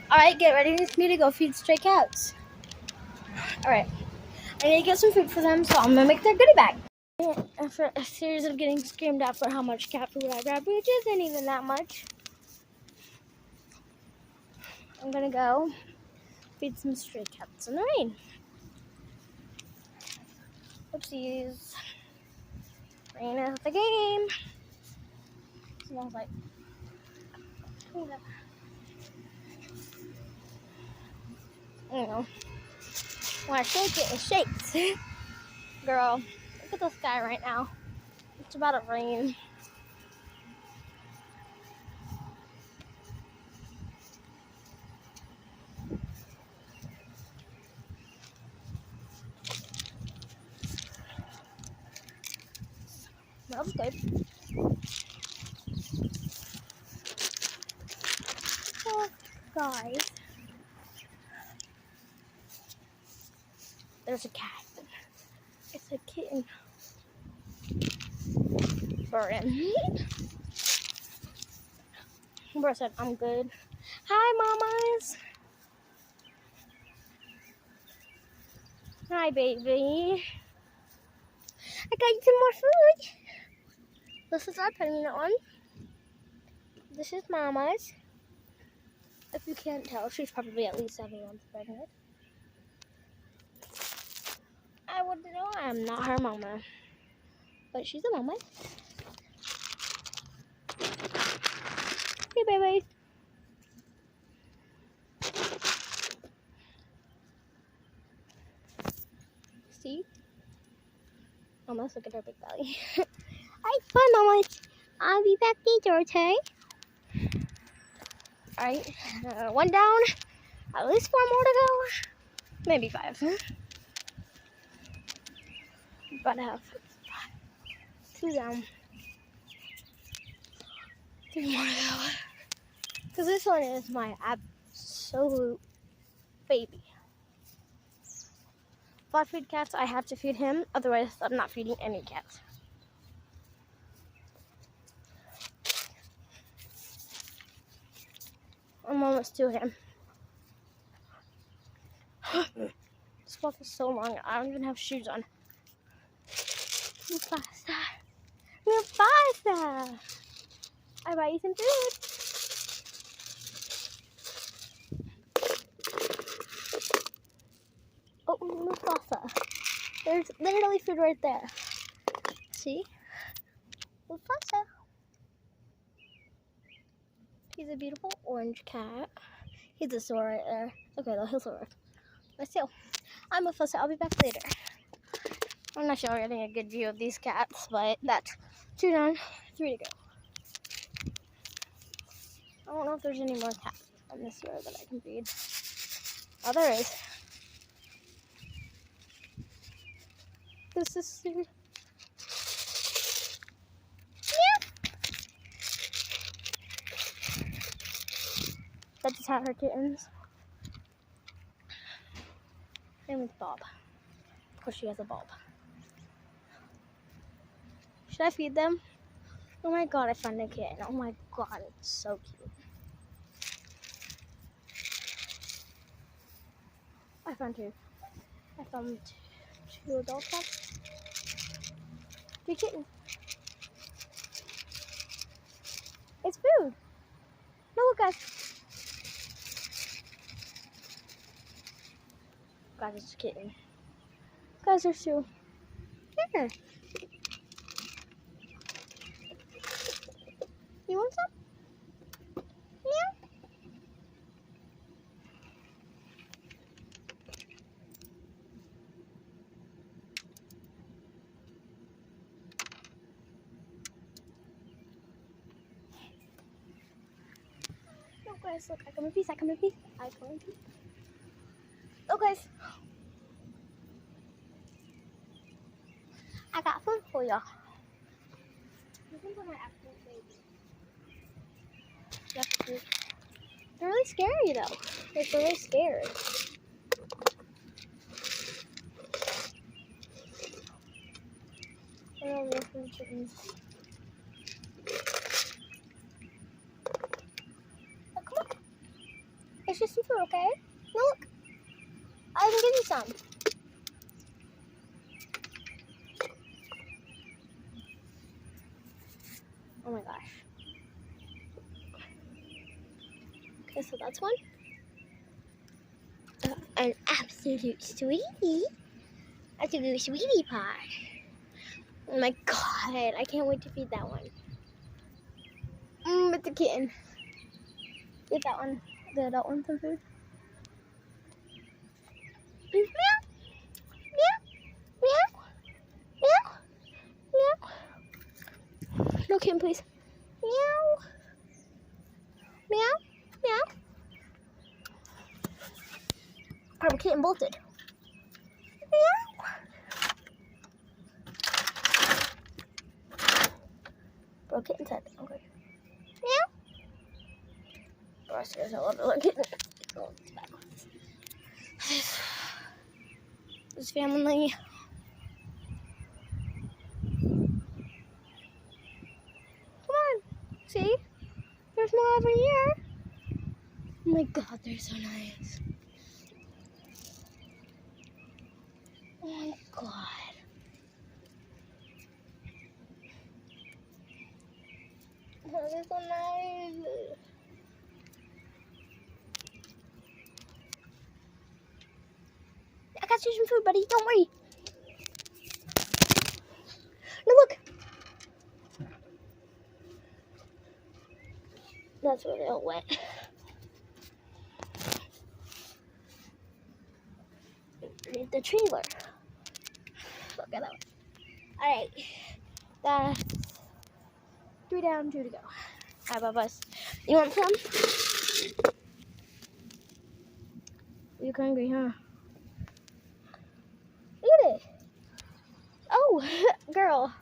Alright, get ready with me to go feed stray cats. Alright. I need to get some food for them, so I'm gonna make their goodie bag. After a series of getting screamed at for how much cat food I grabbed, which isn't even that much, I'm gonna go feed some stray cats in the rain. Oopsies. Rain is the game. Smells like peanut. You know, when I shake it shakes. Girl, look at the sky right now. It's about to rain. Smells good. Oh, guys. There's a cat. It's a kitten. Burden. Bro said, I'm good. Hi, mamas. Hi, baby. I got you some more food. This is our pregnant one. This is mama's. If you can't tell, she's probably at least 7 months pregnant. I wouldn't know. I'm not her mama. But she's a mama. Hey, baby. See? Mama's look at her big belly. Alright, fun, mama. I'll be back later, okay? Alright, one down. At least 4 more to go. Maybe 5. About to have 2 down. 3 more to go. Because this one is my absolute baby. If I feed cats, I have to feed him. Otherwise, I'm not feeding any cats. I'm almost to him. This walk is so long. I don't even have shoes on. Mufasa. Mufasa. I buy you some food. Oh, Mufasa. There's literally food right there. See? Mufasa. He's a beautiful orange cat. He's a sore right there. Okay, though, he'll survive. But still, I'm Mufasa. I'll be back later. I'm not sure we're getting a good view of these cats, but that's 2 down, 3 to go. I don't know if there's any more cats on this road that I can feed. Oh, there is. This is That just had her kittens. Same with Bob. Of course, she has a Bob. Should I feed them? Oh my god, I found a kitten. Oh my god, it's so cute. I found 2. I found 2 adult cats. 3 kittens. It's food. No, look, guys. Guys, it's a kitten. Guys, there's 2. Here. You want some? Yeah. No, guys, look. I come in peace. I come in peace. I come in peace. Oh, guys. I got food for y'all. This is my actual baby. They're really scary though. Like, they're really scared. They're all little chickens. Oh, come on. It's just some food, okay? No, look. I can give you some. Oh my gosh. Okay, so that's one. An absolute sweetie. That's a good sweetie pie. Oh my god, I can't wait to feed that one. It's a kitten. Give that one, the adult one, some food. Meow, meow, meow, meow, meow. No kitten, please. Meow, meow, meow. Our kitten bolted. Meow. Bro, kitten's head. Okay. Meow. Bro, there's a lot of kitten. Oh, backwards. This family. Come on. See? There's more over here. Oh my god, they're so nice. Oh my god. Oh, they're so nice. I got you some food, buddy. Don't worry. No, look. That's where they all went. Read the trailer. Look at that one. Alright. That's 3 down, 2 to go. Alright, Bubba's. You want some? You're hungry, huh? Eat it. Oh, girl.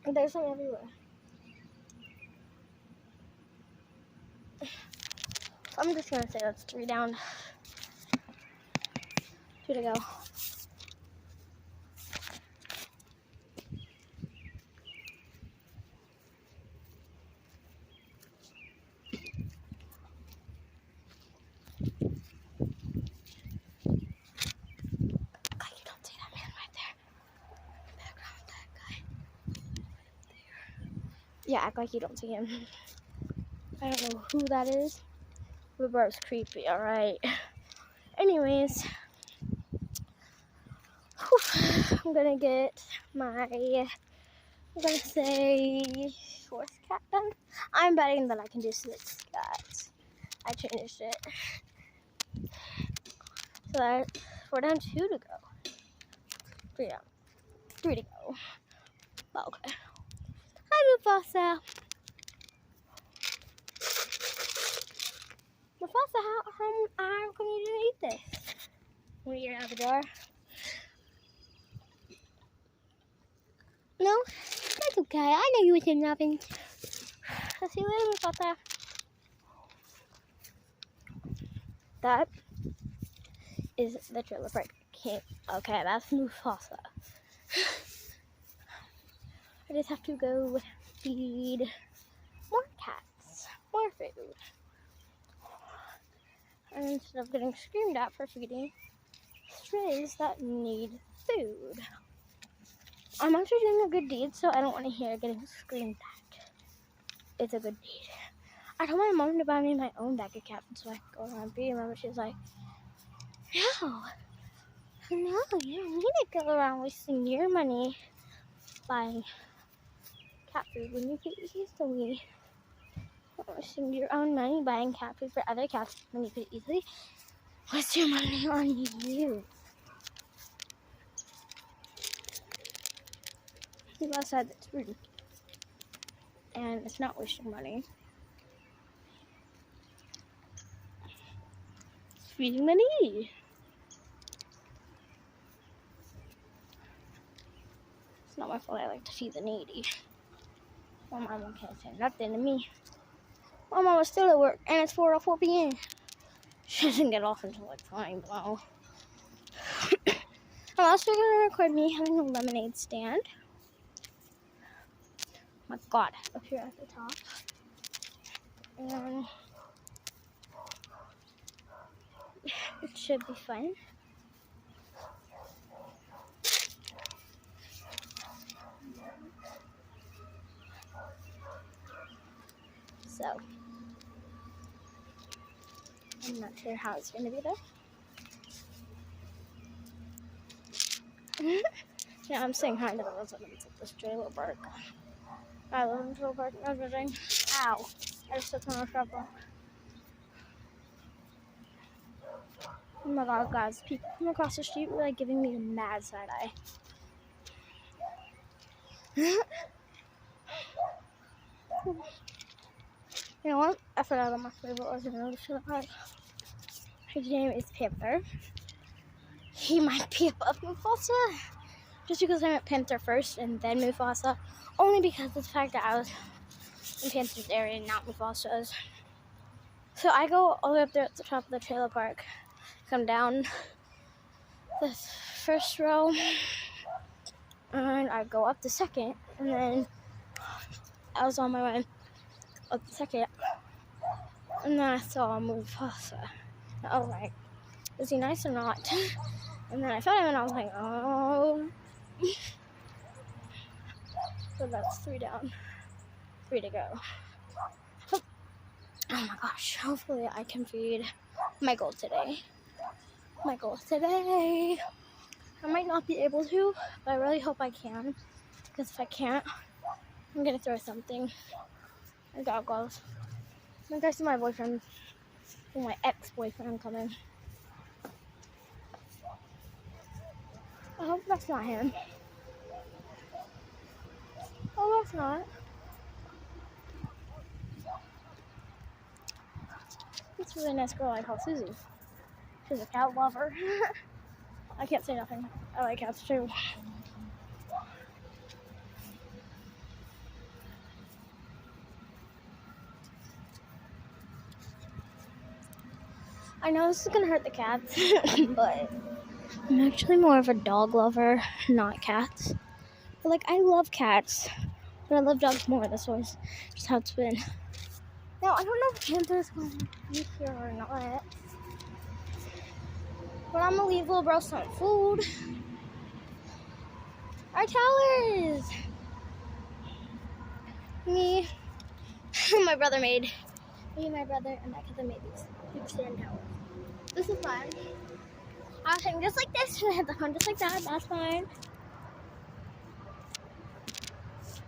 There's some everywhere. I'm just gonna say that's 3 down, 2 to go. God, you don't see that man right there. Background, that guy. Yeah, act like you don't see him. I don't know who that is. The bro's creepy, alright. Anyways, I'm gonna get my, I'm gonna say 4th cat done. I'm betting that I can do 6 cats. I changed it. So that 4 down, 2 to go. 3 down, 3 to go. Okay. Hi, Mufasa. Mufasa, how come you didn't eat this? When you're out the door? No? That's okay. I know you was in the oven. I'll see you later, Mufasa. That is the trailer park king. Okay, that's Mufasa. I just have to go feed more cats, more food. And instead of getting screamed at for feeding strays that need food. I'm actually doing a good deed, so I don't want to hear getting screamed at. It's a good deed. I told my mom to buy me my own bag of cat food so I could go around feeding them, but she's like, no, you don't need to go around wasting your money buying cat food when you could easily wasting your own money buying cat food for other cats when you could easily waste your money on you. People outside that's rude. And it's not wasting money. It's feeding the needy. It's not my fault I like to feed the needy. My mama can't say nothing to me. My mama's still at work and it's 4:04 p.m. She doesn't get off until like 5 below. I'm also going to record me having a lemonade stand. Oh my god, up here at the top. And should be fun. So, I'm not sure how it's going to be though. Yeah, I'm saying hi to the residents of this trailer park. I live in trailer park and everything. Ow. I just took my trouble. Oh my god, guys. People come across the street were like giving me a mad side eye. You know what? I forgot about my favorite resident of the trailer park. His name is Panther. He might be above Mufasa. Just because I met Panther first and then Mufasa. Only because of the fact that I was in Panther's area and not Mufasa's. So I go all the way up there at the top of the trailer park. Come down the first row. And I go up the second. And then I was on my way up the second. And then I saw Mufasa. I was like, is he nice or not? And then I found him and I was like, oh. So that's 3 down, 3 to go. Oh my gosh, hopefully I can feed my goal today. I might not be able to, but I really hope I can. Because if I can't, I'm gonna throw something. I got goals. I think I see my boyfriend, my ex-boyfriend coming. I hope that's not him. Oh, that's not. It's a really nice girl I call Susie. She's a cat lover. I can't say nothing. I like cats too. I know this is gonna hurt the cats, but I'm actually more of a dog lover, not cats. But like, I love cats, but I love dogs more. That's always just how it's been. Now, I don't know if Panther's going to be here or not, but I'm gonna leave little bro some food. Our towers! Me and my brother and my cousin made these huge sand towers. This is fun. I was hang just like this, and I had the one just like that. That's fine.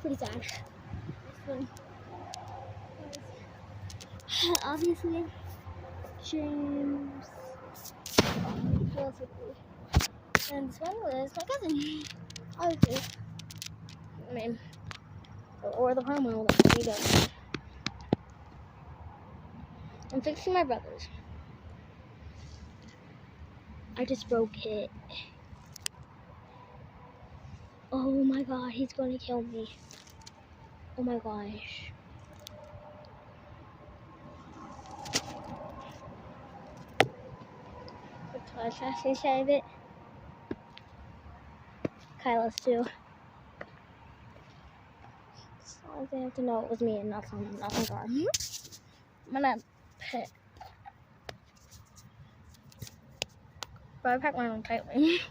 Pretty sad. This one, obviously, James. And this one was my cousin. Obviously. I mean, or the hormone that he does. I'm fixing my brother's. I just broke it. Oh my god, he's gonna kill me. Oh my gosh. I tried to save it. Kyla's too. So they have to know it was me and not someone else's arm. I'm gonna pet. But I packed my own tightly.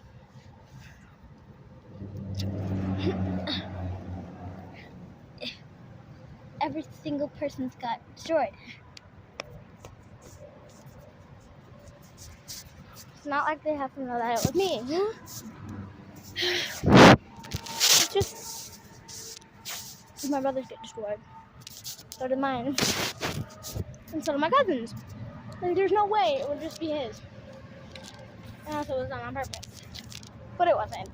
Every single person's got destroyed. It's not like they have to know that it was me. It's just my brothers get destroyed. So did mine. And so did my cousins. Like, there's no way it would just be his. And also it was done on purpose. But it wasn't.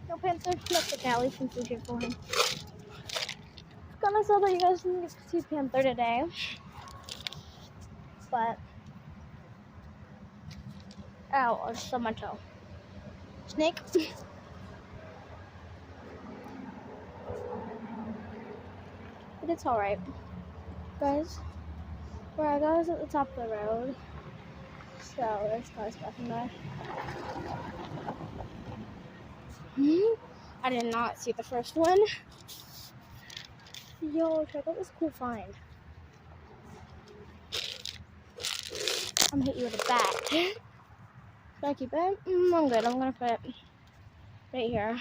No Panther, look at Callie since we're here for him. Gonna say that you guys didn't get to see Panther today. But ow, I just saw my toe. Snake. But it's alright. Guys, where I go is at the top of the road. So there's cars passing by. I did not see the first one. Yo, check out this cool find. I'm gonna hit you with a bat. Should I keep it? I'm good. I'm gonna put it right here.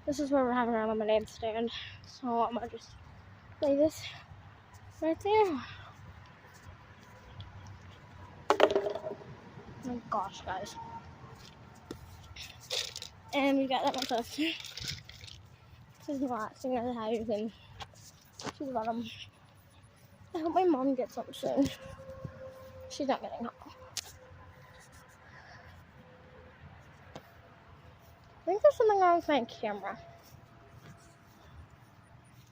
This is where we're having our lemonade stand. So I'm gonna just lay this right there. Oh my gosh, guys. And we got that myself. This is relaxing as how you can see the bottom. I hope my mom gets some soon. She's not getting home. I think there's something wrong with my camera.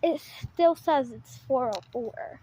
It still says it's 4:04.